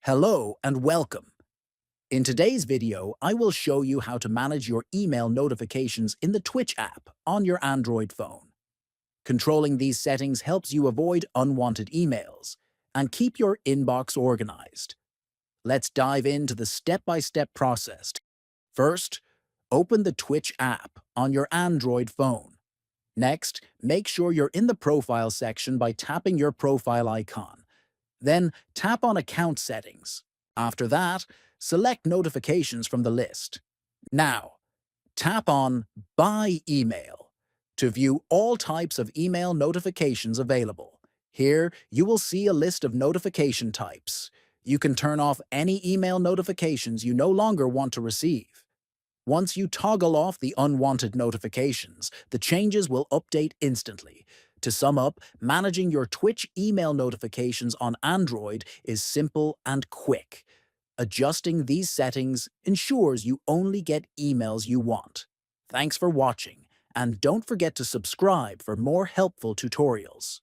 Hello and welcome. In today's video, I will show you how to manage your email notifications in the Twitch app on your Android phone. Controlling these settings helps you avoid unwanted emails and keep your inbox organized. Let's dive into the step-by-step process. First, open the Twitch app on your Android phone. Next, make sure you're in the profile section by tapping your profile icon. Then tap on Account Settings. After that, select Notifications from the list. Now, tap on By Email to view all types of email notifications available. Here, you will see a list of notification types. You can turn off any email notifications you no longer want to receive. Once you toggle off the unwanted notifications, the changes will update instantly. To sum up, managing your Twitch email notifications on Android is simple and quick. Adjusting these settings ensures you only get emails you want. Thanks for watching, and don't forget to subscribe for more helpful tutorials.